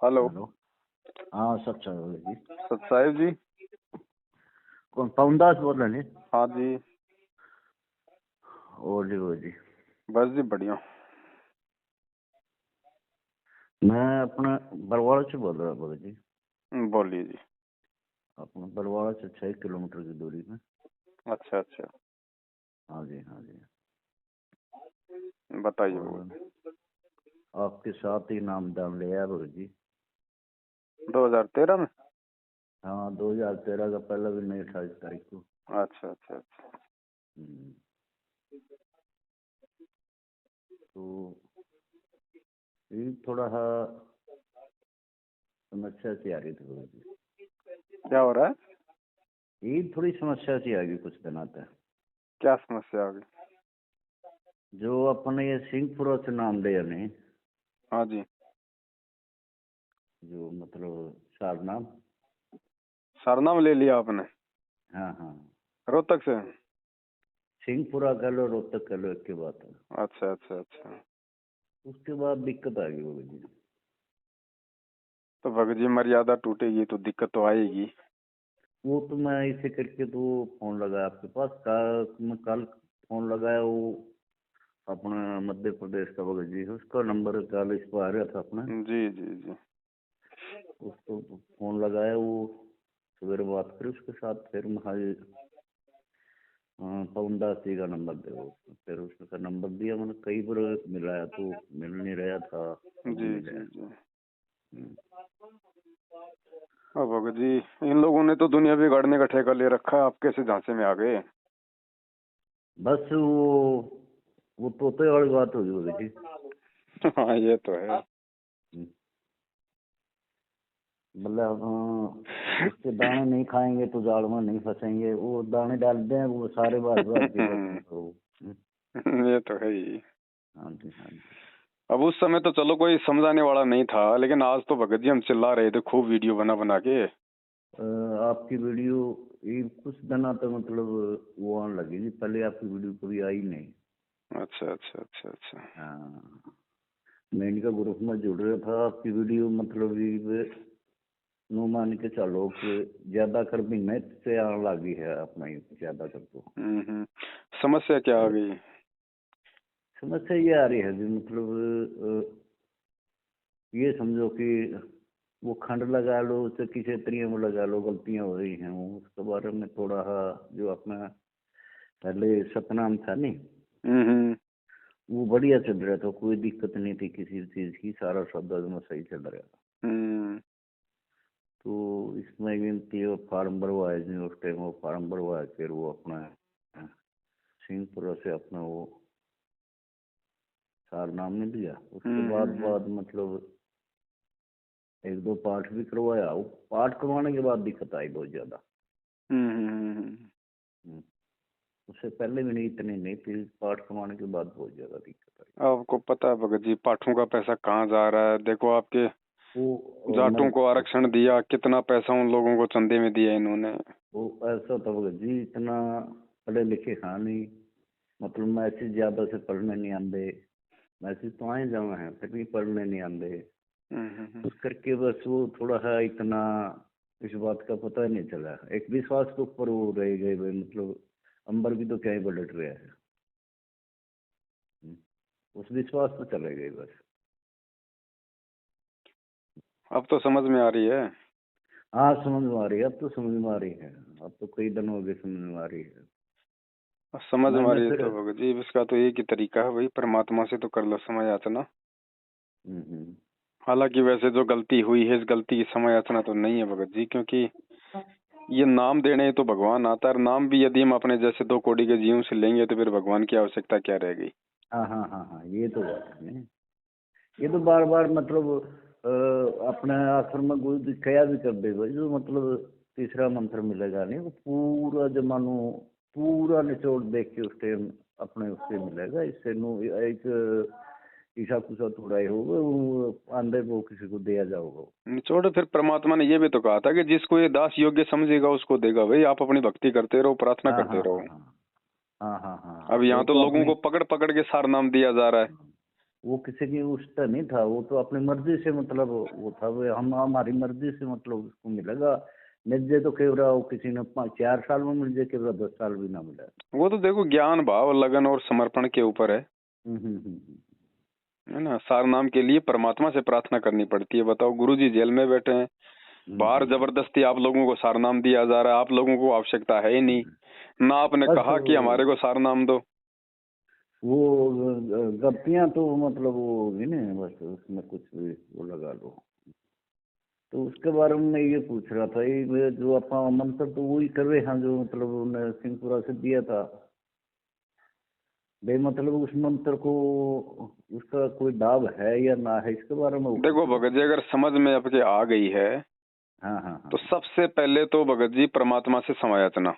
Hello. Hello. हाँ सच्चा जी। सत साहिब जी। कौन पवनदास बोल रहे हैं? हाँ जी। वो जी बस जी बढ़िया। मैं अपना बरवाड़ा से बोल रहा बोल जी। बोलिए जी। अपना बरवाड़ा से 6 किलोमीटर की दूरी में। अच्छा अच्छा। हाँ जी हाँ जी। बताइए और वो। आपके साथ ही नाम दाम लिया भगत जी। 2013 में। हाँ 2013 का पहला भी नहीं, 28 तारीख को। अच्छा अच्छा अच्छा। हम्म। तो ये थोड़ा सा समस्या सी आ रही थी भगत जी। क्या हो रहा है? ये थोड़ी समस्या सी आ गई कुछ दिन तक। क्या समस्या आ गई? जो अपने ये सिंहपुरा से नाम लिया नहीं, हाँ जी। जो मतलब सारनाम। सरनाम ले लिया आपने? हाँ हाँ। रोहतक से? सिंहपुरा कह लो, रोहतक कह लो, एक के बात है। अच्छा अच्छा अच्छा। उसके बाद दिक्कत आ गई होगी जी। तो भगत जी मर्यादा टूटेगी तो दिक्कत तो आएगी। वो तो मैं इसे करके तो फोन लगाया आपके पास। मैं कल फोन लगाया, वो अपना मध्य प्रदेश का भगत जी है, उसका नंबर कल इस पर आ रहा था अपना। जी जी जी। उसको फोन लगाया, वो सवेरे बात करी उसके साथ। फिर मैं पवनदास जी का नंबर दे वो। फिर उसका नंबर दिया, मैंने कई बार मिलाया तो मिल नहीं रहा था, नहीं जी मिला। जी जी। हम्म। अब भगत जी इन लोगों ने तो दुनिया बिगाड़ने का ठेका ले रखा है, आप कैसे झांसे में आ गए? बस वो तोते वाली बात होगी भगत जी। हाँ ये तो है। मतलब उसके दाने नहीं खाएंगे तो जाल में नहीं फंसेंगे। वो दाने डालते हैं, वो सारे बार बार के बस ये तो है ही। हाँ जी हाँ जी। अब उस समय तो चलो कोई समझाने वाला नहीं था, लेकिन आज तो भगत जी हम चिल्ला रहे थे खूब वीडियो बना बना के। आपकी वीडियो ये कुछ दिन तो मतलब वो आने लगी जी। पहले आपकी वीडियो कभी आई नहीं। अच्छा अच्छा अच्छा अच्छा। हाँ, मैं इनका ग्रुप में जुड़ रहा था, आपकी वीडियो मतलब ये नो मान के चलो कि ज्यादा कर महीने से आने लगी है अपना ज्यादा कर तो। समस्या क्या आ गई? समस्या ये आ रही है जी, मतलब ये समझो कि वो खंड लगा लो, चक्की क्षेत्रीय में लगा लो, गलतियां हो रही हैं। वो उसके बारे में थोड़ा सा जो अपना पहले सतनाम था नहीं, हम्म। वो बढ़िया चल रहा था, कोई दिक्कत नहीं थी किसी चीज की, सारा शब्द में सही चल रहा था। हम्म। तो इसमें गिनती वो फार्म भरवाए जी, उस टाइम वो फार्म भरवाए, फिर वो अपना सिंहपुरा से अपना वो सारनाम में दिया। उसके बाद मतलब एक दो पाठ भी करवाया। वो पाठ करवाने के बाद दिक्कत आई बहुत ज्यादा। उससे पहले भी नहीं, इतनी नहीं थी, पाठ करवाने के बाद बहुत ज्यादा दिक्कत आई। आपको पता है भगत जी पाठों का पैसा कहाँ जा रहा है? देखो आपके वो जाटों को आरक्षण दिया, कितना पैसा उन लोगों को चंदे में दिया इन्होंने। वो ऐसा था भगत जी, इतना पढ़े लिखे हाँ नहीं, मतलब मैसेज ज्यादा से पढ़ने नहीं आते। मैसेज तो आए जमा है, फिर भी पढ़ने नहीं आते। उस करके बस वो थोड़ा सा इतना इस बात का पता नहीं चला। एक विश्वास के ऊपर वो रह गए भाई, मतलब अंबर भी तो क्या ही पलट रहा है। उस विश्वास पर चले गए बस। अब तो समझ में आ रही है। हाँ समझ में आ रही है, अब तो समझ में आ रही है। अब तो कई दिन हो गए समझ में आ रही है। अब समझ में आ मैंने रही है फिर तो भगत जी इसका तो एक ही तरीका है, भाई परमात्मा से तो कर लो समय याचना। हालांकि वैसे जो गलती हुई है, इस गलती की समय याचना तो नहीं है भगत जी, क्योंकि ये नाम देने तो भगवान आता है। नाम भी यदि हम अपने जैसे 2 कोड़ी के जीवों से लेंगे तो फिर भगवान की आवश्यकता क्या रह गई? हाँ हाँ हाँ हाँ, ये तो बात है। ये तो बार बार मतलब अपने आश्रम में कोई दिखाया भी कर देगा, जो मतलब तीसरा मंत्र मिलेगा नहीं, वो पूरा जमानो पूरा निचोड़ देख के उस टाइम अपने उससे मिलेगा। इससे नो एक ईसा कुसा थोड़ा ही होगा, वो अंदर को किसी को दिया जाओगा। निचोड़ फिर परमात्मा ने ये भी तो कहा था कि जिसको ये दास योग्य समझेगा उसको देगा। भाई आप अपनी भक्ति करते रहो, प्रार्थना हाँ करते हाँ रहो। हाँ हाँ हाँ हाँ हाँ अब हाँ, वो यहाँ तो तो लोगों अपनी को पकड़ पकड़ के सार नाम दिया जा रहा है। वो किसी की उसका नहीं था, वो तो अपनी मर्जी से मतलब वो था, वो हम हमारी मर्जी से मतलब उसको मिलेगा। मिल जाए तो कह रहा वो किसी ने 4 साल में मिल जाए, कह रहा 10 साल भी ना मिले। वो तो देखो ज्ञान भाव लगन और समर्पण के ऊपर है ना। सार नाम के लिए परमात्मा से प्रार्थना करनी पड़ती है। बताओ गुरुजी जेल में बैठे हैं, बाहर जबरदस्ती आप लोगों को सार नाम दिया जा रहा है, आप लोगों को आवश्यकता है ही नहीं ना, आपने बस कहा कि हमारे को सार नाम दो। वो गलतियां तो मतलब वो होगी ना, बस उसमें कुछ भी वो लगा लो। तो उसके बारे में मैं ये पूछ रहा था, ये जो अपना मंत्र तो वही कर रहे हैं जो मतलब उन्होंने सिंहपुरा से दिया था भाई, मतलब उस मंत्र को उसका कोई दाव है या ना है, इसके बारे में वो देखो पूछ रहा भगत जी, अगर समझ में आपके आ गई है था। हाँ हाँ हाँ तो सबसे पहले तो भगत जी परमात्मा से समायाचना।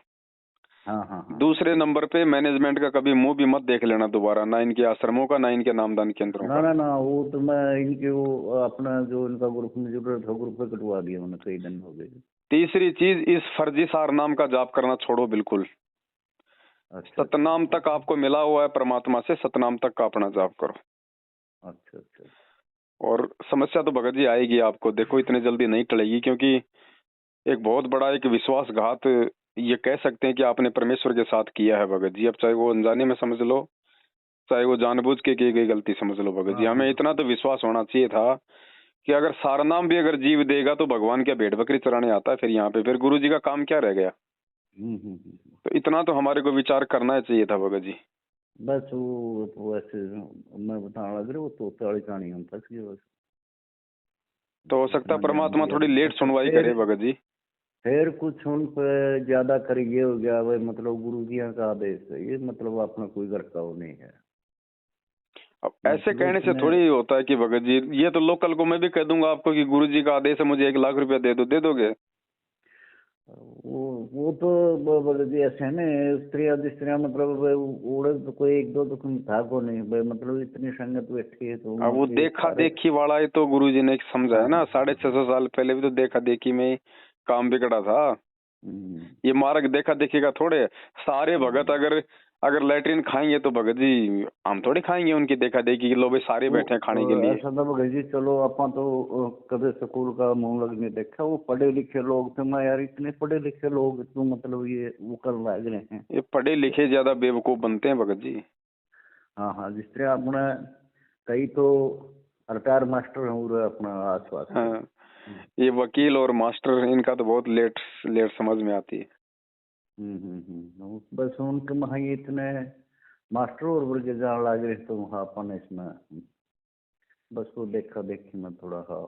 हाँ हाँ हाँ हाँ दूसरे ठीक। नंबर पे मैनेजमेंट का कभी मुंह भी मत देख लेना दोबारा, ना इनके आश्रमों का, ना इनके नामदान केंद्रों ना का। ना ना, वो तो मैं इनके वो अपना जो इनका ग्रुप में जरूरत था, ग्रुप पे कटवा दिया मैंने, कई दिन हो गए। तीसरी चीज, इस फर्जी सार नाम का जाप करना छोड़ो बिल्कुल। अच्छा अच्छा सतनाम अच्छा तक आपको मिला हुआ है परमात्मा से, सतनाम तक का अपना जाप करो। अच्छा अच्छा। और समस्या तो भगत जी आएगी आपको, देखो इतनी जल्दी नहीं टलेगी, क्योंकि एक बहुत बड़ा एक विश्वासघात ये कह सकते हैं कि आपने परमेश्वर के साथ किया है भगत जी। अब चाहे वो अनजाने में समझ लो, चाहे वो जानबूझ के की गई गलती समझ लो भगत जी, हाँ हमें हाँ इतना तो विश्वास होना चाहिए था कि अगर सारनाम भी अगर जीव देगा तो भगवान क्या भेड़ बकरी चराने आता है फिर यहाँ पे, फिर गुरु जी का काम क्या रह गया। हम्म। तो इतना तो हमारे को विचार करना ही चाहिए था भगत जी। बस वो तो वैसे मैं बताने लग रहा, वो तोते वाली कहानी में फंस गया बस। तो हो सकता है इतना ज्ञान परमात्मा दिया थोड़ी लेट बस, सुनवाई करे भगत जी। फिर कुछ उन पे ज्यादा कर ये हो गया भाई, मतलब गुरु जी का आदेश है ये, मतलब अपना कोई घर का वो नहीं है। अब ऐसे मतलब कहने से इतने थोड़ी होता है कि भगत जी, ये तो लोकल को मैं भी कह दूंगा आपको कि गुरु जी का आदेश है, मुझे 1 लाख रुपया दे दो, दे दोगे? वो तो बोले जी ऐसे है ना, स्त्रियां मतलब भाई, उड़े तो कोई एक दो तो कहीं था को नहीं भाई, मतलब इतनी संगत बैठी है तो अब वहाँ वो के देखा सारे। देखी वाला ही तो गुरु जी ने समझा हाँ है हाँ ना, हाँ 650 साल पहले भी तो देखा देखी में ही काम बिगड़ा था। हम्म, ये मार्ग देखा देखी का थोड़े है। सारे भगत हाँ। अगर अगर लैट्रिन खाएंगे तो भगत जी हम थोड़ी खाएंगे उनकी देखा देखी कि लो भाई सारे वो बैठे हैं खाने के लिए। ऐसा था भाई जी, चलो अपन तो कभी स्कूल का मुंह लग नहीं देखा, वो पढ़े लिखे लोग थे, मैं यार इतने पढ़े लिखे लोग तो मतलब ये वो कर लग रहे हैं। ये पढ़े लिखे ज्यादा बेवकूफ बनते हैं भगत जी। हाँ हाँ, जिस तरह अपने कई तो रिटायर मास्टर हैं पूरे अपना आस पास के। हाँ, ये वकील और मास्टर इनका तो बहुत लेट लेट समझ में आती है। बस उनके वहाँ ये इतने मास्टर और बोल के जान लग रहे तो वहाँ अपन इसमें बस वो देखा देखी में थोड़ा हाँ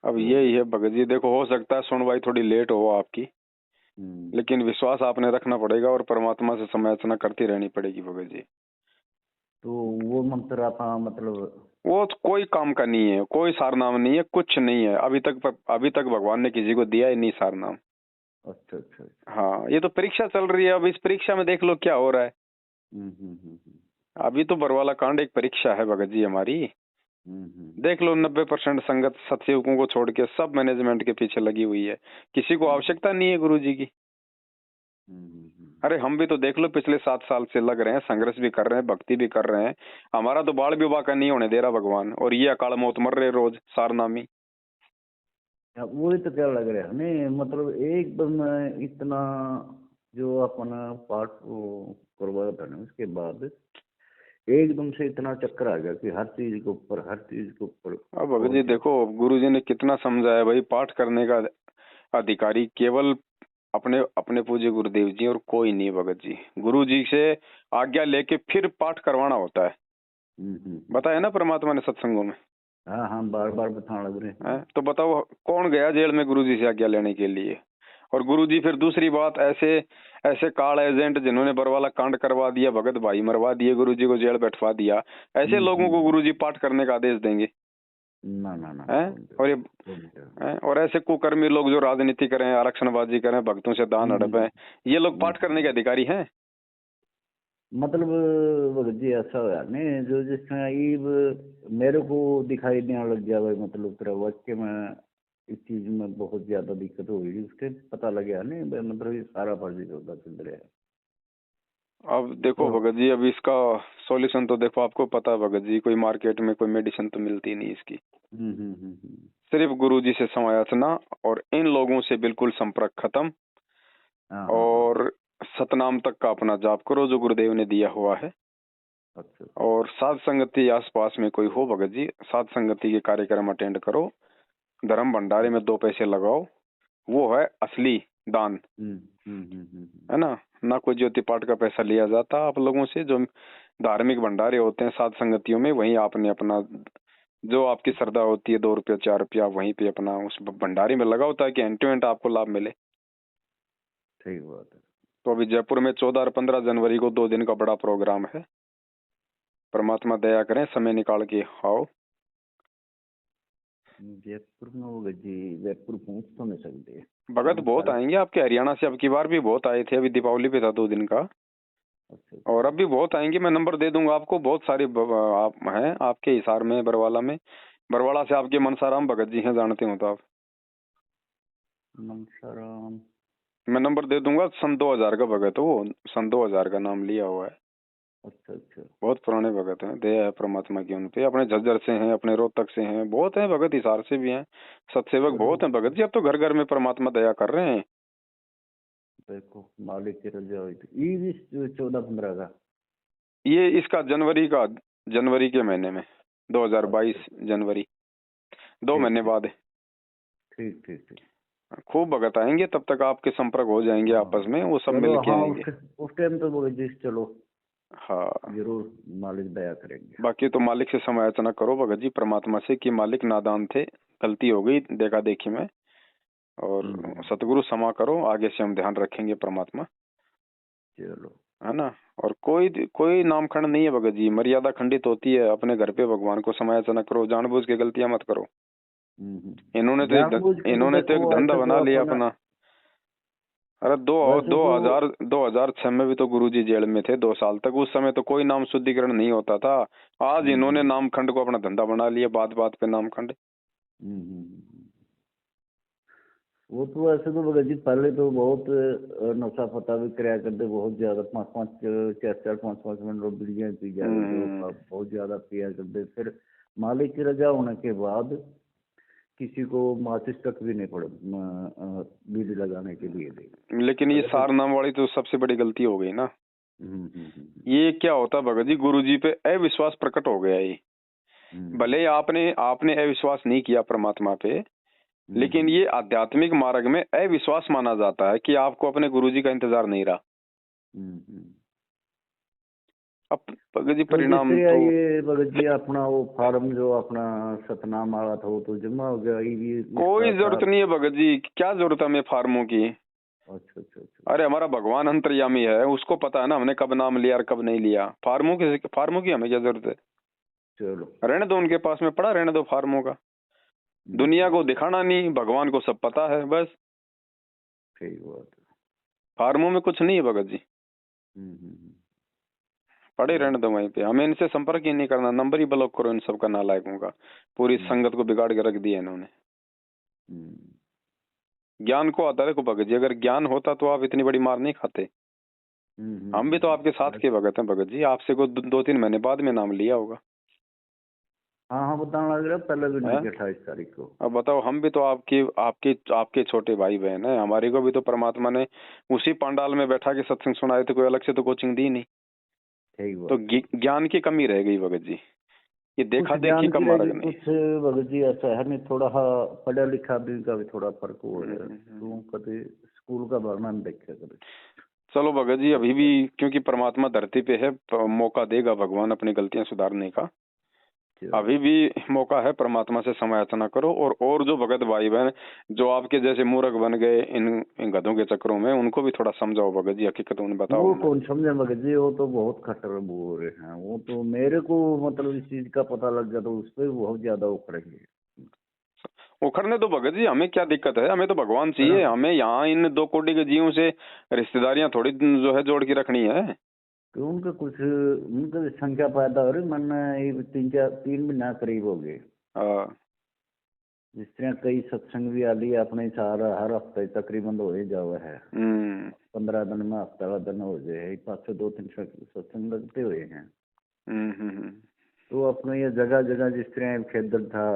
अब वो यही है भगत जी, देखो हो सकता है सुनवाई थोड़ी लेट हो आपकी, हम्म, लेकिन विश्वास आपने रखना पड़ेगा और परमात्मा से समायाचना करती रहनी पड़ेगी भगत जी। तो वो मंत्र आप मतलब। वो तो कोई काम का नहीं है, कोई सारनाम नहीं है, कुछ नहीं है अभी तक भगवान ने किसी को दिया ही नहीं सारनाम। अच्छा अच्छा अच्छा। हाँ, ये तो परीक्षा चल रही है, अब इस परीक्षा में देख लो क्या हो रहा है। हम्म। अभी तो बरवाला कांड एक परीक्षा है भगत जी हमारी। हम्म। देख लो 90% संगत सतयुगों को छोड़ के सब मैनेजमेंट के पीछे लगी हुई है, किसी को हम्म, आवश्यकता नहीं है गुरु जी की। अरे हम भी तो देख लो पिछले 7 साल से लग रहे हैं, संघर्ष भी कर रहे हैं, भक्ति भी कर रहे हैं, हमारा तो बाल विवाह का नहीं होने दे रहा भगवान, और ये अकाल मौत मर रहे रोज सारनामी। वही तो क्या लग रहा है नहीं, मतलब एकदम इतना जो अपना पाठ वो करवाया था ना, उसके बाद एकदम से इतना चक्कर आ गया कि हर चीज के ऊपर हर चीज के ऊपर अब भगत जी पहुंच गया। देखो, गुरु जी ने कितना समझाया भाई, पाठ करने का अधिकारी केवल अपने अपने पूज्य गुरुदेव जी और कोई नहीं भगत जी। गुरु जी से आज्ञा लेके फिर पाठ करवाना होता है, हम्म। बताया ना परमात्मा ने सत्संगों में। हाँ हाँ, बार बार बताने लग रहे हैं। तो बताओ कौन गया जेल में गुरु जी से आज्ञा लेने के लिए। और गुरु जी फिर दूसरी बात, ऐसे ऐसे काल एजेंट जिन्होंने बरवाला कांड करवा दिया, भगत भाई मरवा दिए, गुरु जी को जेल बैठवा दिया, ऐसे लोगों को गुरु जी पाठ करने का आदेश देंगे? ना ना ना ना, हैं? और ये और ऐसे कुकर्मी लोग जो राजनीति करें, आरक्षणबाजी करें, भक्तों से दान हड़पें, ये लोग पाठ करने के अधिकारी हैं? मतलब भगत जी ऐसा हुआ नहीं, जो जिस तरह ईब मेरे को दिखाई देने लग गया भाई, मतलब तेरा वाक्य में इस चीज में बहुत ज्यादा दिक्कत हो गई, उसके पता लग गया नहीं भाई, मतलब ये सारा फर्जी होता चल रहा है। अब देखो और भगत जी, अब इसका सॉल्यूशन तो देखो आपको पता है भगत जी, कोई मार्केट में कोई मेडिसिन तो मिलती नहीं इसकी। सिर्फ गुरुजी से समायाचना और इन लोगों से बिल्कुल संपर्क खत्म, हाँ, और सतनाम तक का अपना जाप करो जो गुरुदेव ने दिया हुआ है। अच्छा, और साध संगति आसपास में कोई हो भगत जी, साध संगति के कार्यक्रम अटेंड करो, धर्म भंडारे में 2 पैसे लगाओ, वो है असली दान, है ना कोई ज्योति पाठ का पैसा लिया जाता आप लोगों से। जो धार्मिक भंडारे होते हैं साध संगतियों में, वहीं आपने अपना जो आपकी श्रद्धा होती है 2 रुपया 4 रुपया वहीं पे अपना उस भंडारी में लगाओ, ताकि एंड टू एंड आपको लाभ मिले। सही बात है। तो अभी जयपुर में 14 और 15 जनवरी को 2 दिन का बड़ा प्रोग्राम है। परमात्मा दया करें, समय निकाल के आओ। जयपुर में होगा जी, जयपुर पहुंच तो नहीं सकते भगत बहुत आएंगे आपके, हरियाणा से अब की बार भी बहुत आए थे, अभी दीपावली पे था 2 दिन का। अच्छा, और अब भी बहुत आएंगे, मैं नंबर दे दूंगा आपको। बहुत सारे आप हैं आपके हिसार में, बरवाला में। बरवाला से आपके मनसाराम भगत जी हैं, जानते हो तो आप। मनसाराम, मैं नंबर दे दूंगा। सन 2000 का भगत है वो, सन 2000 का नाम लिया हुआ है। अच्छा, बहुत पुराने भगत हैं, दया है परमात्मा की उन पे। अपने झज्जर से हैं, अपने रोहतक से हैं, बहुत हैं भगत, हिसार से भी हैं। सतसेवक बहुत हैं भगत जी, अब तो घर घर में परमात्मा दया कर रहे हैं। देखो मालिक की रजा हुई थी ये भी 14-15 का। ये इसका जनवरी के महीने में 2022 जनवरी, 2 महीने बाद। ठीक। खूब भगत आएंगे, तब तक आपके संपर्क हो जाएंगे आपस में, वो सब मिल के आएंगे। उस टाइम तो बोले जी चलो, हाँ जरूर मालिक दया करेंगे। बाकी तो मालिक से समायाचना करो भगत जी, परमात्मा से, कि मालिक नादान थे, गलती हो गई देखा देखी में, और सतगुरु क्षमा करो, आगे से हम ध्यान रखेंगे परमात्मा। चलो, है ना। और कोई नामखंड नहीं है भगत जी, मर्यादा खंडित होती है। अपने घर पे भगवान को समायाचना करो, जानबूझ के गलतियां मत करो। इन्होंने तो एक धंधा बना लिया अपना। अरे 2006 में भी तो गुरुजी जेल में थे 2 साल तक, उस समय तो कोई नाम शुद्धिकरण नहीं होता था। आज इन्होंने नामखंड को अपना धंधा बना लिया, बात बात पे नामखंड। वो तो ऐसे तो भगत जी पहले तो बहुत नशा पता भी कराया करते, बहुत ज्यादा 5-5 मिनट बीड़ियाँ पी जा करते, बहुत ज्यादा पिया करते। फिर मालिक की रजा होने के बाद किसी को माचिस तक भी नहीं पड़े बीड़ी लगाने के लिए दे। लेकिन ये सार नाम वाली तो सबसे बड़ी गलती हो गई ना। ये क्या होता भगत जी, गुरुजी पे अविश्वास प्रकट हो गया। ये भले आपने अविश्वास नहीं किया परमात्मा पे, लेकिन ये आध्यात्मिक मार्ग में अविश्वास माना जाता है कि आपको अपने गुरुजी का इंतजार नहीं रहा। अब भगत जी परिणाम तो ये भगत जी अपना वो फार्म जो अपना सतनाम वाला था वो तो जमा हो गया। ये कोई जरूरत नहीं है भगत जी, क्या जरूरत है हमें फार्मों की। अच्छा। अरे हमारा भगवान अंतर्यामी है, उसको पता है ना हमने कब नाम लिया और कब नहीं लिया। फार्मों की हमें क्या जरूरत है। चलो रहने दो, उनके पास में पड़ा रहने दो फार्मों का। दुनिया को दिखाना नहीं, भगवान को सब पता है बस। सही बात है, फार्मों में कुछ नहीं है भगत जी। पड़े रहने दो वहीं पे, हमें इनसे संपर्क ही नहीं करना, नंबर ही ब्लॉक करो इन सब का, नालायकों का। पूरी संगत को बिगाड़ के रख दिया इन्होंने। ज्ञान को आता है देखो भगत जी, अगर ज्ञान होता तो आप इतनी बड़ी मार नहीं खाते। हम भी तो आपके साथ के भगत हैं भगत जी, आपसे को 2-3 महीने बाद में नाम लिया होगा। हाँ बताना लग रहा पहले भी नहीं, 28 तारीख को। अब बताओ, हम भी तो आपके छोटे भाई बहन है। हमारे को भी तो परमात्मा ने उसी पंडाल में बैठा के सत्संग सुनाए थे, कोई अलग से तो कोचिंग दी नहीं। तो ज्ञान की कमी रह गई भगत जी, ये देखा देखी का मार्ग नहीं। कुछ भगत जी ऐसा है नहीं, थोड़ा पढ़ा लिखा भी का भी थोड़ा फर्क हो रहा है। तो कभी स्कूल का वर्णन देखा कभी। चलो भगत जी, अभी भी क्योंकि परमात्मा धरती पे है, मौका देगा भगवान अपनी गलतियां सुधारने का। अभी भी मौका है, परमात्मा से समायाचना करो। और जो भगत भाई बहन जो आपके जैसे मूर्ख बन गए इन गधों के चक्रों में, उनको भी थोड़ा समझाओ भगत जी, हकीकत उन्हें बताओ। वो कौन समझे भगत जी, वो तो बहुत खतर बोल रहे हैं। वो तो मेरे को मतलब इस चीज का पता लग गया तो उस पर बहुत ज्यादा उखड़ेंगे। उखड़ने दो भगत जी, हमें क्या दिक्कत है, हमें तो भगवान चाहिए। हमें यहाँ इन 2 कोटि के जीवों से रिश्तेदारियां थोड़ी जो है जोड़ के रखनी है। तो उनका संख्या पैदा हो रही, मन 3 महीना करीब हो गए। जिस तरह कई सत्संग भी आदि अपने सारा हर हफ्ते तकरीबन हो ही जावा है। 15 दिन में हफ्ता का दिन हो जाए, 502-3 सत्संग लगते हुए हैं। तो अपने ये जगह जगह जिस तरह खेदर था,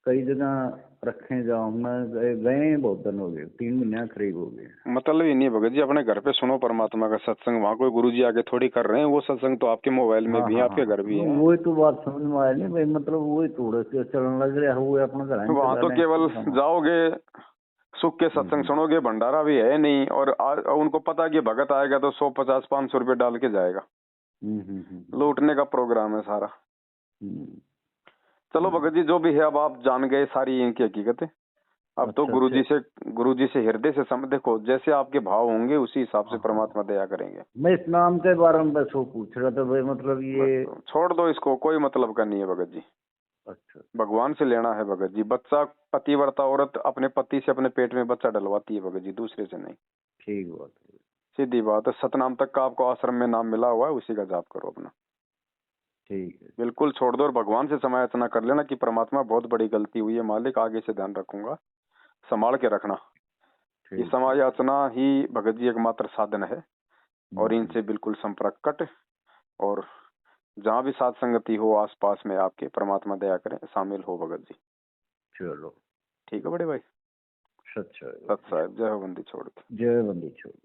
कई जगह रखे जाओ, मैं गए बहुत दिन हो गए, 3 महीने करीब हो गए। मतलब ही नहीं भगत जी, अपने घर पे सुनो परमात्मा का सत्संग, वहाँ कोई गुरुजी आके थोड़ी कर रहे हैं, वो सत्संग तो आपके मोबाइल में भी है, आपके घर भी है। वही तो बात समझ में आया नहीं भाई, मतलब वही थोड़े से चलन लग रहा है अपना घर। वहाँ तो केवल जाओगे, सुख के सत्संग सुनोगे, भंडारा भी है नहीं, और उनको पता कि भगत आएगा तो 150-500 रुपये डाल के जाएगा। लूटने का प्रोग्राम है सारा। चलो भगत जी, जो भी है अब आप जान गए सारी इनकी हकीकतें। अब तो गुरुजी से हृदय से समझ, देखो जैसे आपके भाव होंगे उसी हिसाब से परमात्मा दया करेंगे। मैं इस नाम के बारे में बस वो पूछ रहा था भाई, मतलब ये छोड़ दो इसको, कोई मतलब का नहीं है भगत जी। अच्छा, भगवान से लेना है भगत जी। बच्चा, पतिव्रता औरत अपने पति से अपने पेट में बच्चा डलवाती है भगत जी, दूसरे से नहीं। ठीक बात है, सीधी बात है। सतनाम तक का आपको आश्रम में नाम मिला हुआ है, उसी का जाप करो अपना। ठीक है, बिल्कुल छोड़ दो और भगवान से समायाचना कर लेना कि परमात्मा बहुत बड़ी गलती हुई है मालिक, आगे से ध्यान रखूंगा, संभाल के रखना। ये समायाचना ही भगत जी एकमात्र साधन है, और इनसे बिल्कुल संपर्क कट। और जहाँ भी साथ संगति हो आसपास में आपके, परमात्मा दया करें, शामिल हो भगत जी। चलो ठीक है बड़े भाई। सच सत साहिब, जय हो बंदी छोड़ के। जय बंदी छोड़।